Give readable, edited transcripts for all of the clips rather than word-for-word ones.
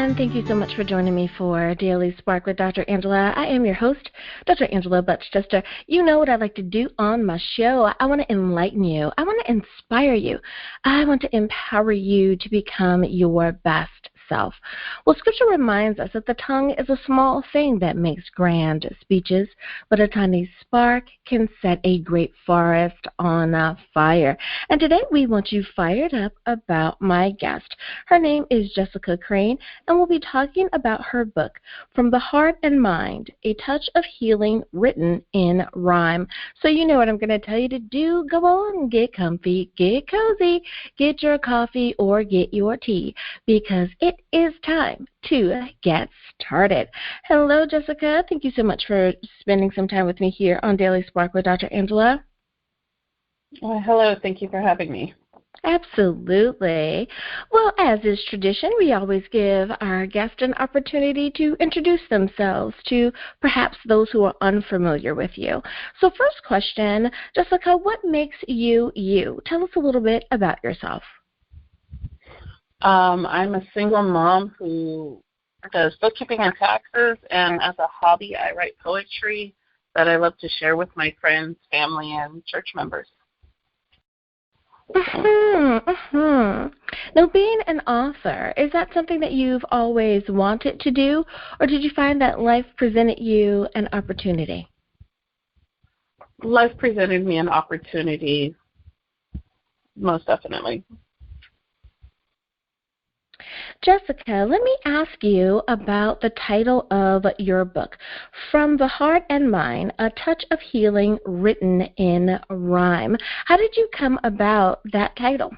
everyone. Thank you so much for joining me for Daily Spark with Dr. Angela. I am your host, Dr. Angela Butchester. You know what I like to do on my show. I want to enlighten you. I want to inspire you. I want to empower you to become your best self. Well, Scripture reminds us that the tongue is a small thing that makes grand speeches, but a tiny spark can set a great forest on fire. And today we want you fired up about my guest. Her name is Jessica Crane, and we'll be talking about her book, From the Heart and Mind, A Touch of Healing Written in Rhyme. So you know what I'm going to tell you to do. Go on, get comfy, get cozy, get your coffee or get your tea, because it is time to get started. Hello, Jessica. Thank you so much for spending some time with me here on Daily Spark with Dr. Angela. Well, hello. Thank you for having me. Absolutely. Well, as is tradition, we always give our guest an opportunity to introduce themselves to perhaps those who are unfamiliar with you. So first question, Jessica, what makes you you? Tell us a little bit about yourself. I'm a single mom who does bookkeeping and taxes, and as a hobby, I write poetry that I love to share with my friends, family, and church members. Now, being an author, is that something that you've always wanted to do, or did you find that life presented you an opportunity? Life presented me an opportunity, most definitely. Jessica, let me ask you about the title of your book, From the Heart and Mind, A Touch of Healing Written in Rhyme. How did you come about that title?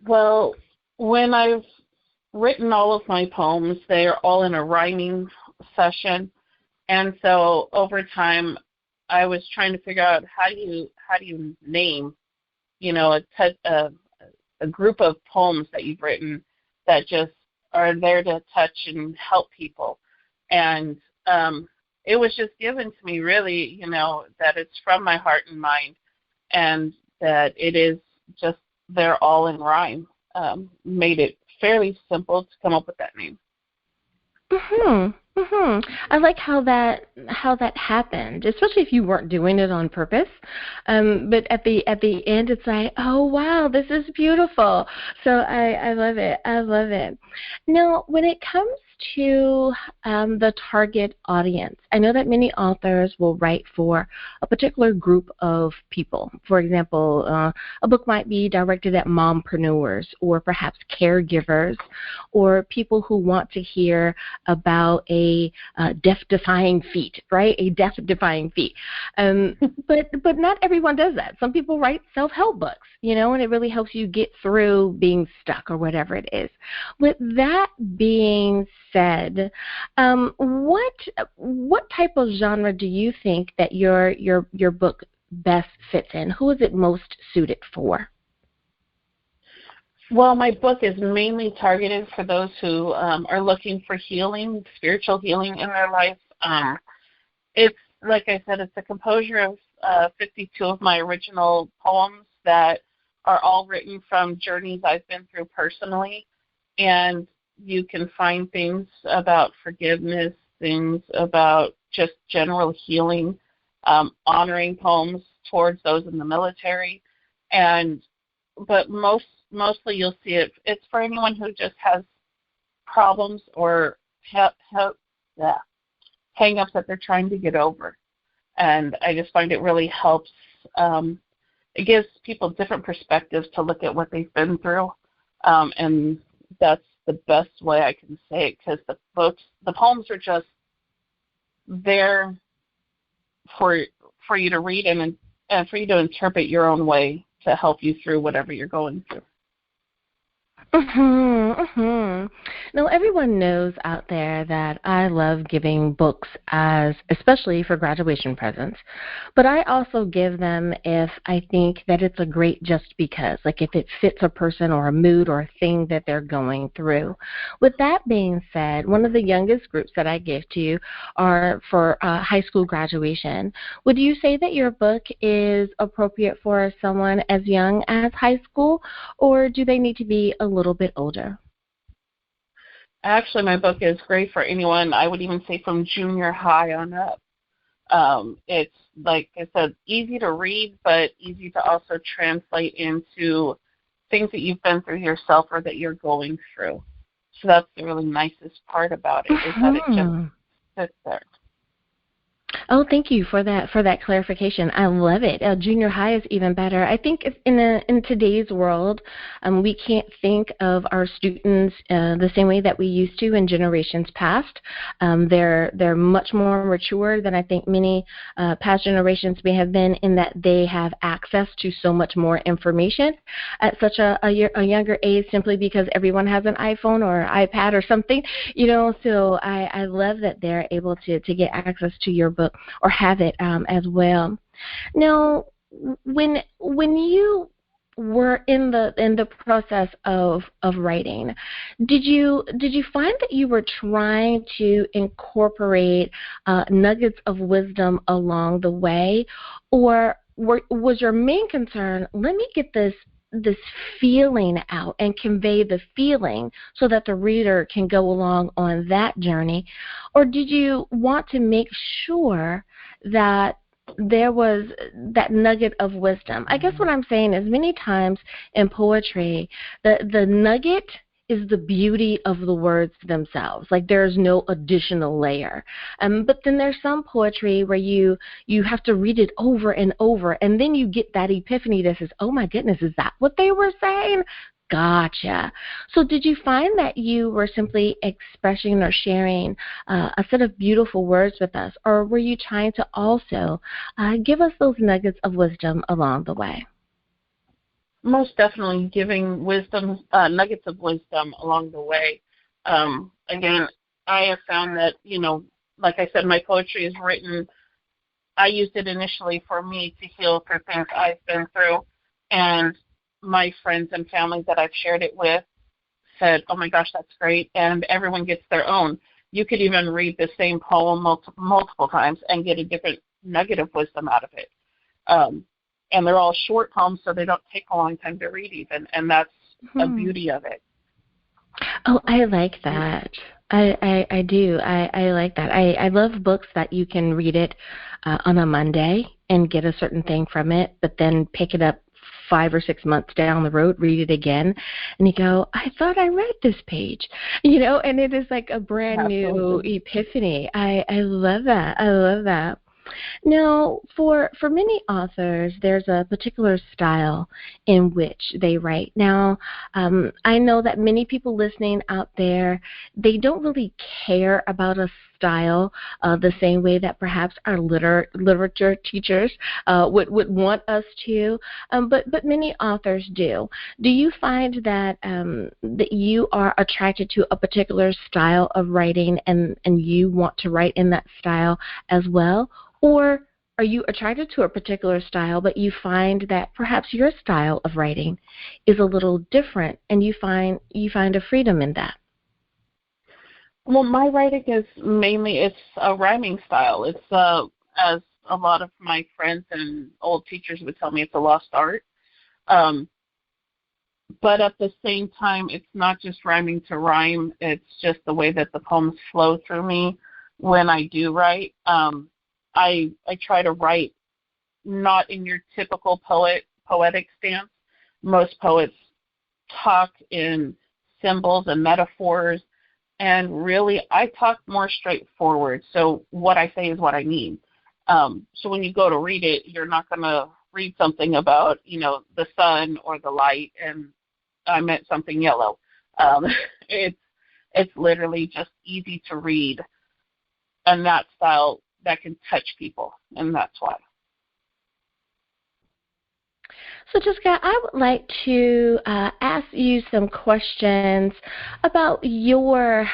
Well, when I've written all of my poems, they are all in a rhyming session, and so over time, I was trying to figure out how do you name, a group of poems that you've written that just are there to touch and help people. And it was just given to me, really, that it's from my heart and mind, and that it is just, they're all in rhyme. Made it fairly simple to come up with that name. I like how that happened, especially if you weren't doing it on purpose. But at the end, it's like, oh wow, this is beautiful. So I love it. I love it. Now, when it comes to the target audience, I know that many authors will write for a particular group of people. For example, a book might be directed at mompreneurs or perhaps caregivers or people who want to hear about a death-defying feat, right? A death-defying feat. But not everyone does that. Some people write self-help books, and it really helps you get through being stuck or whatever it is. With that being said, what type of genre do you think that your book best fits in? Who is it most suited for? Well, my book is mainly targeted for those who are looking for healing, spiritual healing in their life. It's, like I said, it's a composure of 52 of my original poems that are all written from journeys I've been through personally. And you can find things about forgiveness, things about just general healing, honoring poems towards those in the military. But mostly you'll see it's for anyone who just has problems or hang-ups that they're trying to get over. And I just find it really helps. It gives people different perspectives to look at what they've been through. And that's the best way I can say it, because the poems are just there for you to read and for you to interpret your own way to help you through whatever you're going through. Now, everyone knows out there that I love giving books especially for graduation presents, but I also give them if I think that it's a great just because, like if it fits a person or a mood or a thing that they're going through. With that being said, one of the youngest groups that I give to you are for high school graduation. Would you say that your book is appropriate for someone as young as high school, or do they need to be a little bit older? Actually, my book is great for anyone. I would even say from junior high on up. It's, like I said, easy to read, but easy to also translate into things that you've been through yourself or that you're going through. So that's the really nicest part about it, is that it just sits there. Oh, thank you for that clarification. I love it. Junior high is even better. I think in today's world, we can't think of our students the same way that we used to in generations past. They're much more mature than I think many past generations may have been, in that they have access to so much more information at such a younger age, simply because everyone has an iPhone or iPad or something, So I love that they're able to get access to your book, or have it as well. Now, when you were in the process of writing, did you find that you were trying to incorporate nuggets of wisdom along the way, or was your main concern, let me get this feeling out and convey the feeling so that the reader can go along on that journey? Or did you want to make sure that there was that nugget of wisdom? I guess what I'm saying is, many times in poetry, the nugget is the beauty of the words themselves. Like, there's no additional layer. But then there's some poetry where you have to read it over and over, and then you get that epiphany that says, oh my goodness, is that what they were saying? Gotcha. So did you find that you were simply expressing or sharing a set of beautiful words with us, or were you trying to also give us those nuggets of wisdom along the way? Most definitely giving wisdom, nuggets of wisdom along the way. Again, I have found that, like I said, my poetry is written. I used it initially for me to heal through things I've been through, and my friends and family that I've shared it with said, oh my gosh, that's great, and everyone gets their own. You could even read the same poem multiple times and get a different nugget of wisdom out of it. And they're all short poems, so they don't take a long time to read even, and that's the beauty of it. Oh, I like that. I do. I like that. I love books that you can read it on a Monday and get a certain thing from it, but then pick it up 5 or 6 months down the road, read it again, and you go, I thought I read this page, and it is like a brand new epiphany. I love that. I love that. Now, for many authors, there's a particular style in which they write. Now, I know that many people listening out there, they don't really care about a style the same way that perhaps our literature teachers would want us to, but many authors do. Do you find that that you are attracted to a particular style of writing, and you want to write in that style as well? Or are you attracted to a particular style, but you find that perhaps your style of writing is a little different, and you find a freedom in that? Well, my writing is mainly, it's a rhyming style. It's, as a lot of my friends and old teachers would tell me, it's a lost art. But at the same time, it's not just rhyming to rhyme. It's just the way that the poems flow through me when I do write. I try to write not in your typical poetic stance. Most poets talk in symbols and metaphors, and really I talk more straightforward. So what I say is what I mean. So when you go to read it, you're not going to read something about, the sun or the light, and I meant something yellow. It's literally just easy to read, and that style that can touch people, and that's why. So, Jessica, I would like to ask you some questions about your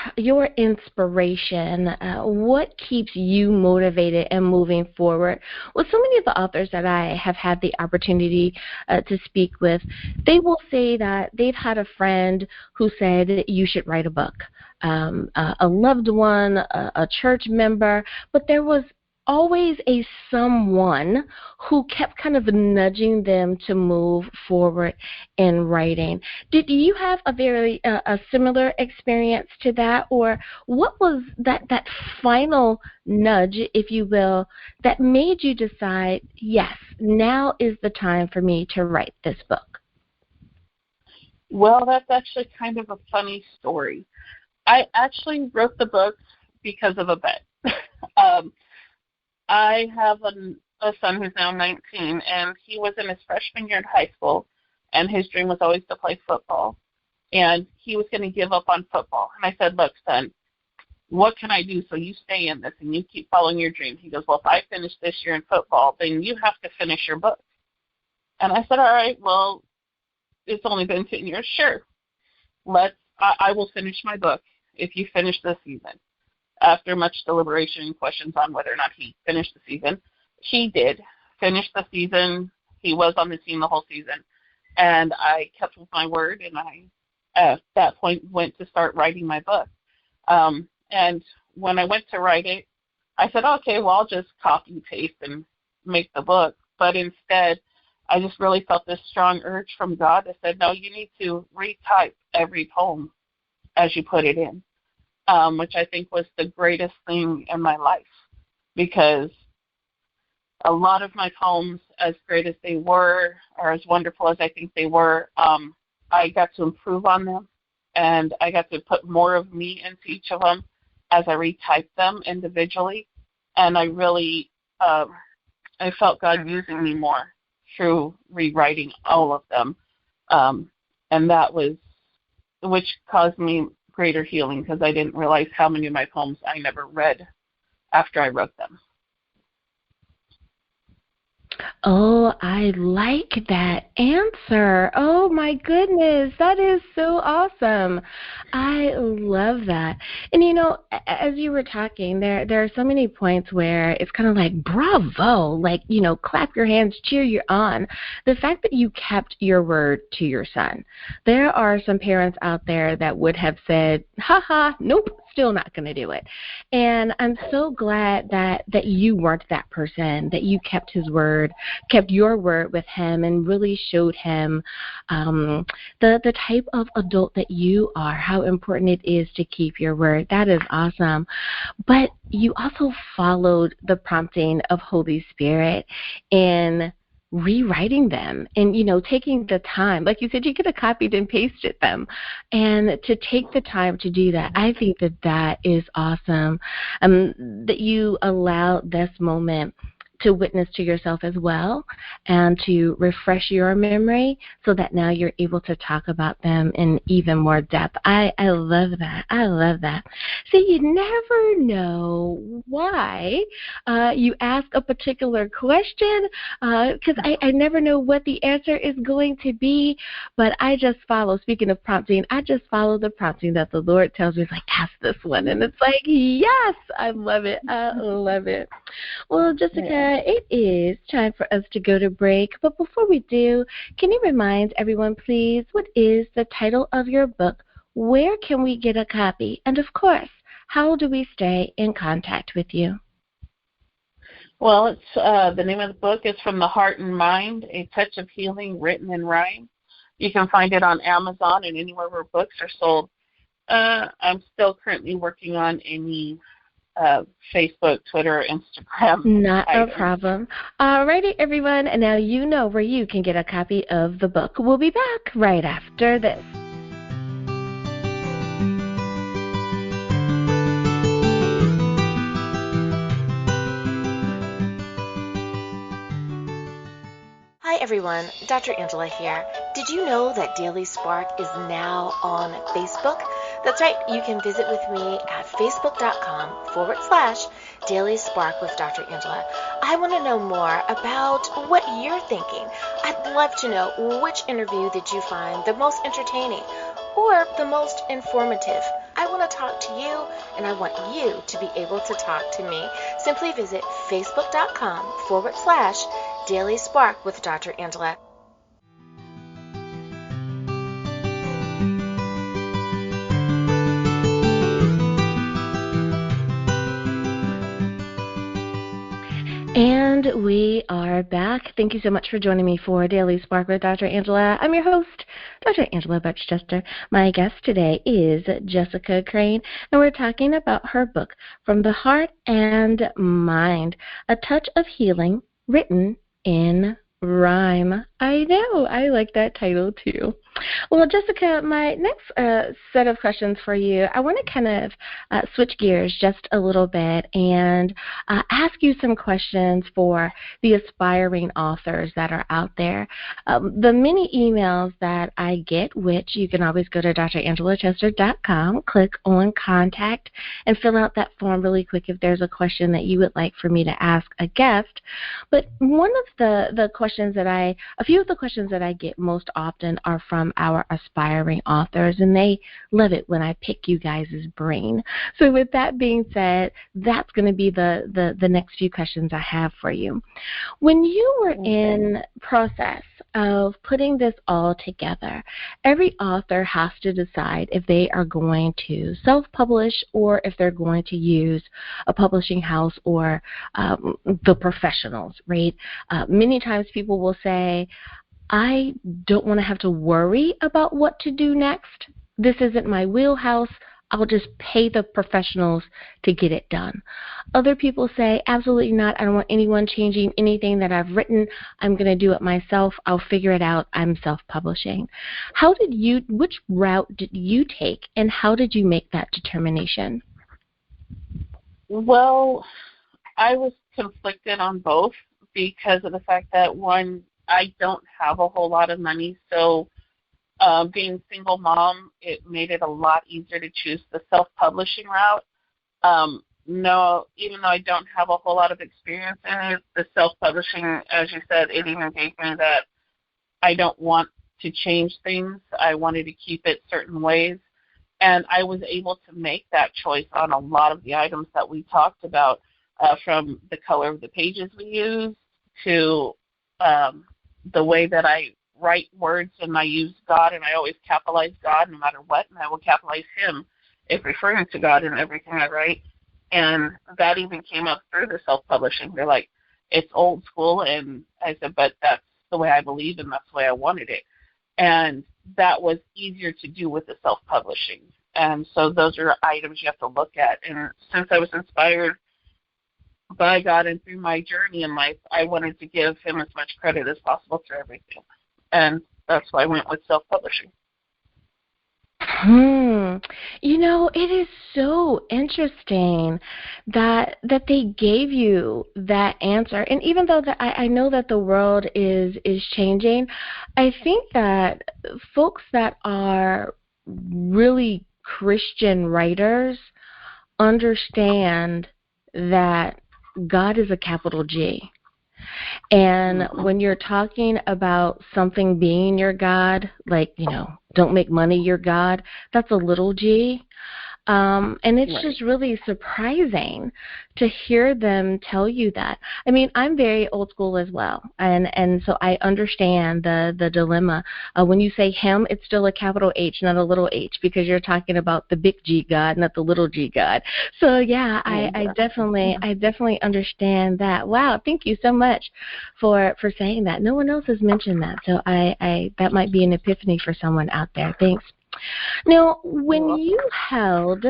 inspiration. What keeps you motivated and moving forward? Well, so many of the authors that I have had the opportunity to speak with, they will say that they've had a friend who said you should write a book, a loved one, a church member, but there was always a someone who kept kind of nudging them to move forward in writing. Did you have a similar experience to that, or what was that final nudge, if you will, that made you decide, yes, now is the time for me to write this book? Well, that's actually kind of a funny story. I actually wrote the book because of a bet. I have a son who's now 19, and he was in his freshman year in high school, and his dream was always to play football. And he was going to give up on football. And I said, look, son, what can I do so you stay in this and you keep following your dream? He goes, well, if I finish this year in football, then you have to finish your book. And I said, all right, well, it's only been 10 years. Sure. I will finish my book if you finish this season. After much deliberation and questions on whether or not he finished the season, he did finish the season. He was on the team the whole season. And I kept with my word, and I, at that point, went to start writing my book. And when I went to write it, I said, okay, well, I'll just copy and paste and make the book. But instead, I just really felt this strong urge from God that said, no, you need to retype every poem as you put it in, which I think was the greatest thing in my life, because a lot of my poems, as great as they were, or as wonderful as I think they were, I got to improve on them, and I got to put more of me into each of them as I retyped them individually, and I really, I felt God using me more through rewriting all of them, and that was, which caused me greater healing, because I didn't realize how many of my poems I never read after I wrote them. Oh, I like that answer. Oh, my goodness. That is so awesome. I love that. And, you know, as you were talking, there are so many points where it's kind of like, bravo, like, you know, clap your hands, cheer you on. The fact that you kept your word to your son. There are some parents out there that would have said, ha, nope, still not going to do it. And I'm so glad that you weren't that person, that you kept his word, kept your word with him, and really showed him the type of adult that you are, how important it is to keep your word. That is awesome. But you also followed the prompting of Holy Spirit in rewriting them and, you know, taking the time. Like you said, you could have copied and pasted them. And to take the time to do that, I think that is awesome, that you allowed this moment to witness to yourself as well and to refresh your memory so that now you're able to talk about them in even more depth. I love that. I love that. See, you never know why you ask a particular question, because I never know what the answer is going to be, but I just follow. Speaking of prompting, I just follow the prompting that the Lord tells me, like, ask this one. And it's like, yes, I love it. I love it. Well, Jessica, it is time for us to go to break. But before we do, can you remind everyone, please, what is the title of your book? Where can we get a copy? And, of course, how do we stay in contact with you? Well, it's the name of the book is From the Heart and Mind, A Touch of Healing Written in Rhyme. You can find it on Amazon and anywhere where books are sold. I'm still currently working on any Facebook, Twitter, Instagram. Not a problem. All righty, everyone. And now you know where you can get a copy of the book. We'll be back right after this. Hi everyone, Dr. Angela here. Did you know that Daily Spark is now on Facebook? That's right, you can visit with me at facebook.com/Daily Spark with Dr. Angela. I want to know more about what you're thinking. I'd love to know, which interview did you find the most entertaining or the most informative? I want to talk to you, and I want you to be able to talk to me. Simply visit facebook.com/Daily Spark with Dr. Angela. And we are back. Thank you so much for joining me for Daily Spark with Dr. Angela. I'm your host, Dr. Angela Butch-Chester. My guest today is Jessica Crane, and we're talking about her book, From the Heart and Mind, A Touch of Healing, written in rhyme. I know. I like that title too. Well, Jessica, my next set of questions for you, I want to kind of switch gears just a little bit and ask you some questions for the aspiring authors that are out there. The many emails that I get, which you can always go to drangela.chester.com, click on Contact, and fill out that form really quick if there's a question that you would like for me to ask a guest. But one of the questions that a few of the questions that I get most often are from our aspiring authors, and they love it when I pick you guys' brain. So with that being said, that's going to be the next few questions I have for you. When you were in process of putting this all together, every author has to decide if they are going to self-publish or if they're going to use a publishing house or the professionals, right? Many times people will say, I don't want to have to worry about what to do next. This isn't my wheelhouse. I'll just pay the professionals to get it done. Other people say, absolutely not. I don't want anyone changing anything that I've written. I'm going to do it myself. I'll figure it out. I'm self-publishing. Which route did you take, and how did you make that determination? Well, I was conflicted on both because of the fact that, one, I don't have a whole lot of money, so being single mom, it made it a lot easier to choose the self-publishing route. No, even though I don't have a whole lot of experience in it, the self-publishing, as you said, it even gave me that I don't want to change things. I wanted to keep it certain ways, and I was able to make that choice on a lot of the items that we talked about, from the color of the pages we use to the way that I write words, and I use God, and I always capitalize God no matter what, and I will capitalize Him if referring to God in everything I write. And that even came up through the self-publishing. They're like, it's old school, and I said, but that's the way I believe, and that's the way I wanted it. And that was easier to do with the self-publishing. And so those are items you have to look at. And since I was inspired by God and through my journey in life, I wanted to give Him as much credit as possible through everything. And that's why I went with self-publishing. You know, it is so interesting that they gave you that answer. And even though I know that the world is changing, I think that folks that are really Christian writers understand that God is a capital G. And when you're talking about something being your God, like, don't make money your God, that's a little g. And it's just really surprising to hear them tell you that. I mean, I'm very old school as well, and so I understand the dilemma. When you say Him, it's still a capital H, not a little h, because you're talking about the big G God, not the little g God. So yeah, I definitely understand that. Wow, thank you so much for saying that. No one else has mentioned that, so I that might be an epiphany for someone out there. Thanks. Now, when you held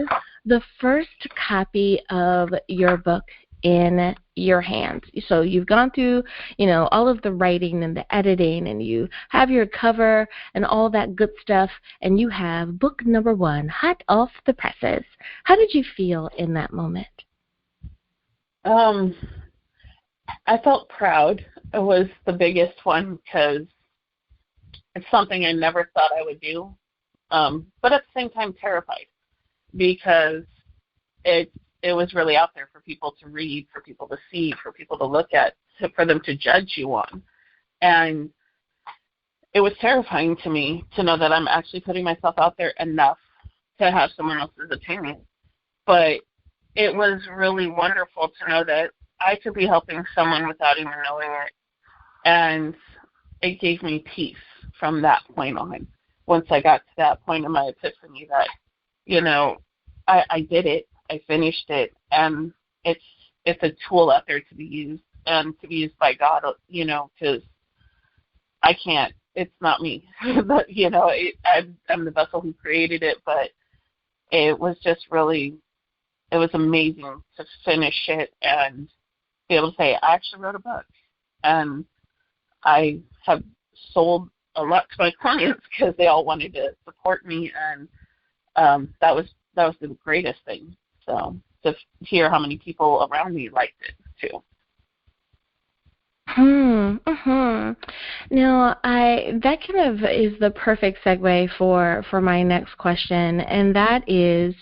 the first copy of your book in your hands, so you've gone through, all of the writing and the editing, and you have your cover and all that good stuff, and you have book number 1 hot off the presses. How did you feel in that moment? I felt proud. It was the biggest one because it's something I never thought I would do. But at the same time terrified because it was really out there for people to read, for people to see, for people to look at, for them to judge you on. And it was terrifying to me to know that I'm actually putting myself out there enough to have someone else's opinion. But it was really wonderful to know that I could be helping someone without even knowing it. And it gave me peace from that point on. Once I got to that point in my epiphany that, I did it, I finished it, and it's a tool out there to be used and to be used by God, because I can't. It's not me. But, I'm the vessel who created it, but it was just really, it was amazing to finish it and be able to say, I actually wrote a book. And I have sold a lot to my clients because they all wanted to support me, and that was the greatest thing. So to hear how many people around me liked it too. Now, that kind of is the perfect segue for my next question, and that is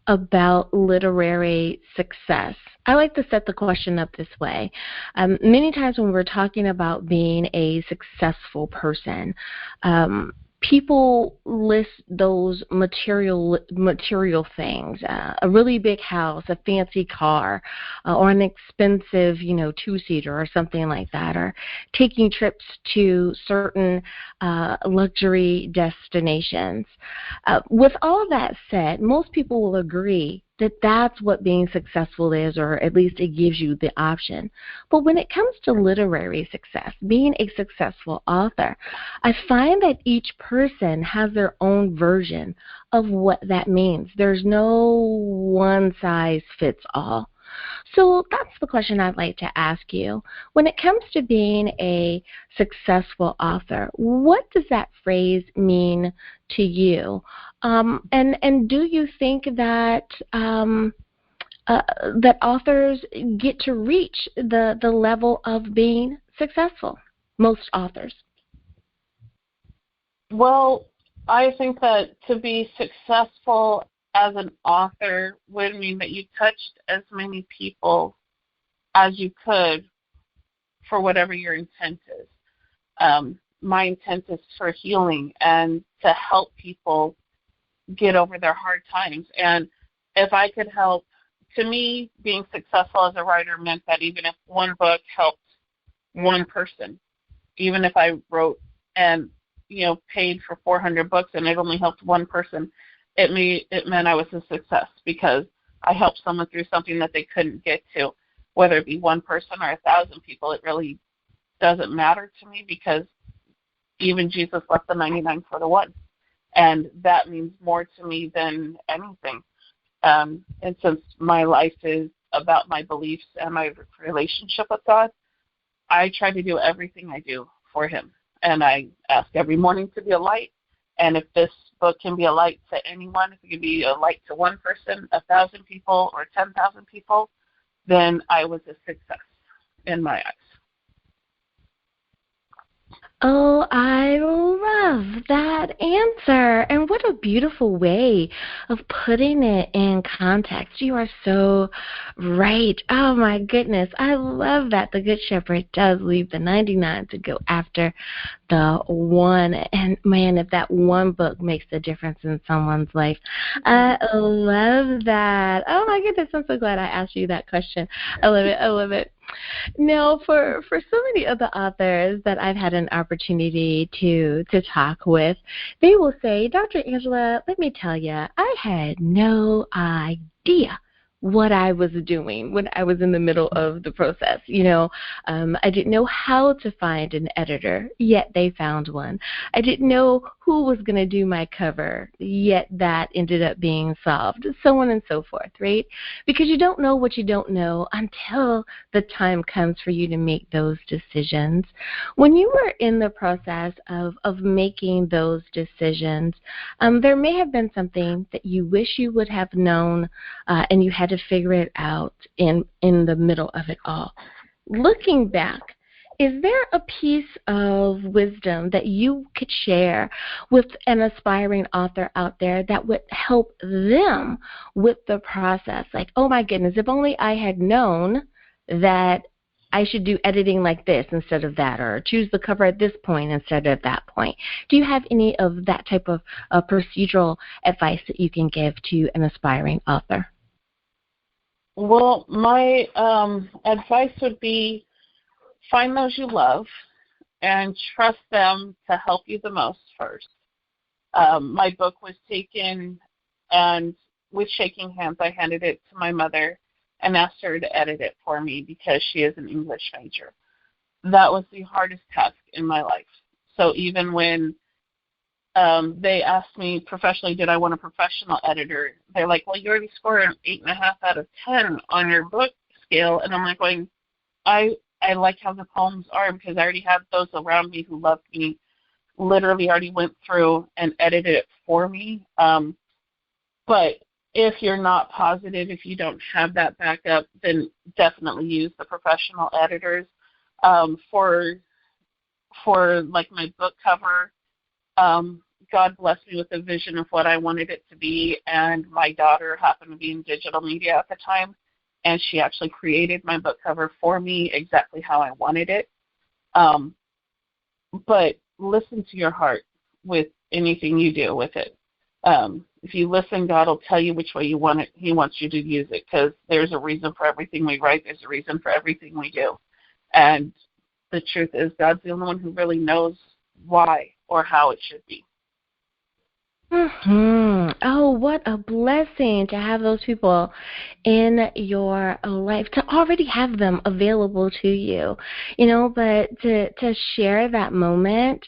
about literary success. I like to set the question up this way. Many times when we're talking about being a successful person, people list those material things, a really big house, a fancy car, or an expensive, two-seater or something like that, or taking trips to certain luxury destinations. With all that said, most people will agree that that's what being successful is, or at least it gives you the option. But when it comes to literary success, being a successful author, I find that each person has their own version of what that means. There's no one size fits all. So that's the question I'd like to ask you. When it comes to being a successful author, what does that phrase mean to you? And do you think that that authors get to reach the level of being successful? Most authors. Well, I think that to be successful as an author would mean that you touched as many people as you could for whatever your intent is. My intent is for healing and to help people get over their hard times. And if I could help, to me, being successful as a writer meant that even if one book helped one person, even if I wrote and paid for 400 books and it only helped one person, it meant I was a success because I helped someone through something that they couldn't get to, whether it be one person or 1,000 people. It really doesn't matter to me because even Jesus left the 99 for the one, and that means more to me than anything. And since my life is about my beliefs and my relationship with God, I try to do everything I do for Him, and I ask every morning to be a light. And if this book can be a light to anyone, if it can be a light to one person, 1,000 people, or 10,000 people, then I was a success in my eyes. Oh, I love that answer. And what a beautiful way of putting it in context. You are so right. Oh, my goodness. I love that the Good Shepherd does leave the 99 to go after the one. And, man, if that one book makes a difference in someone's life, I love that. Oh, my goodness. I'm so glad I asked you that question. I love it. I love it. Now, for so many of the authors that I've had an opportunity to talk with, they will say, Dr. Angela, let me tell you, I had no idea what I was doing when I was in the middle of the process. I didn't know how to find an editor, yet they found one. I didn't know who was going to do my cover, yet that ended up being solved, so on and so forth, right? Because you don't know what you don't know until the time comes for you to make those decisions. When you were in the process of making those decisions, there may have been something that you wish you would have known, and you had to figure it out in the middle of it all. Looking back, is there a piece of wisdom that you could share with an aspiring author out there that would help them with the process? Like, oh my goodness, if only I had known that I should do editing like this instead of that, or choose the cover at this point instead of that point. Do you have any of that type of procedural advice that you can give to an aspiring author? Well, my advice would be find those you love and trust them to help you the most first. My book was taken, and with shaking hands, I handed it to my mother and asked her to edit it for me because she is an English major. That was the hardest task in my life. So even when they asked me professionally, did I want a professional editor? They're like, well, you already scored an 8.5 out of 10 on your book scale. And I'm like going, I like how the poems are because I already have those around me who love me, literally already went through and edited it for me. But if you're not positive, if you don't have that backup, then definitely use the professional editors. For like my book cover, God blessed me with a vision of what I wanted it to be, and my daughter happened to be in digital media at the time, and she actually created my book cover for me exactly how I wanted it. But listen to your heart with anything you do with it. If you listen, God will tell you which way you want it. He wants you to use it because there's a reason for everything we write. There's a reason for everything we do. And the truth is God's the only one who really knows why or how it should be. Oh, what a blessing to have those people in your life, to already have them available to you, but to share that moment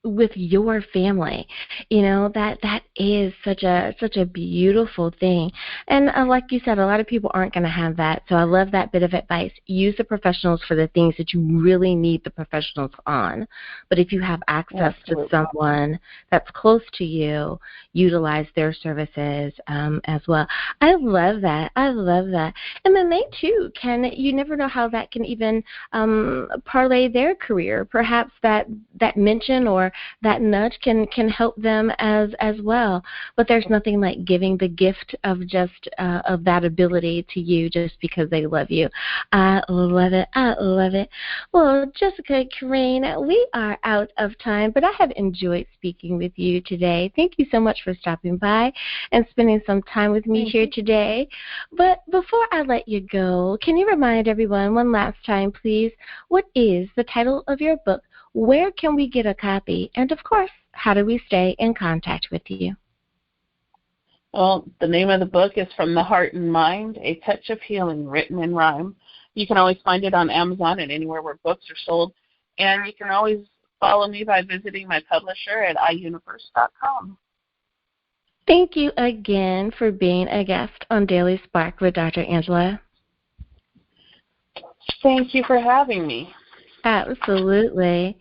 with your family, that is such a beautiful thing. And like you said, a lot of people aren't going to have that. So I love that bit of advice. Use the professionals for the things that you really need the professionals on. But if you have access to someone that's close to you, utilize their services as well. I love that. And then they too you never know how that can even parlay their career. Perhaps that mention or that nudge can help them as well. But there's nothing like giving the gift of just of that ability to you just because they love you. I love it. Well, Jessica Crane, we are out of time, but I have enjoyed speaking with you today. Thank you so much for stopping by and spending some time with me here today. But before I let you go, can you remind everyone one last time, please, what is the title of your book? Where can we get a copy? And, of course, how do we stay in contact with you? Well, the name of the book is From the Heart and Mind, A Touch of Healing, written in rhyme. You can always find it on Amazon and anywhere where books are sold. And you can always follow me by visiting my publisher at iuniverse.com. Thank you again for being a guest on Daily Spark with Dr. Angela. Thank you for having me. Absolutely.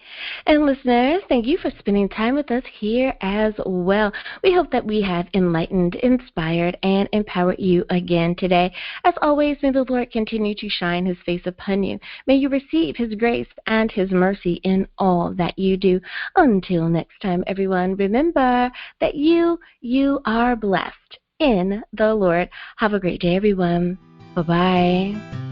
And listeners, thank you for spending time with us here as well. We hope that we have enlightened, inspired, and empowered you again today. As always, may the Lord continue to shine his face upon you. May you receive his grace and his mercy in all that you do. Until next time, everyone, remember that you are blessed in the Lord. Have a great day, everyone. Bye-bye.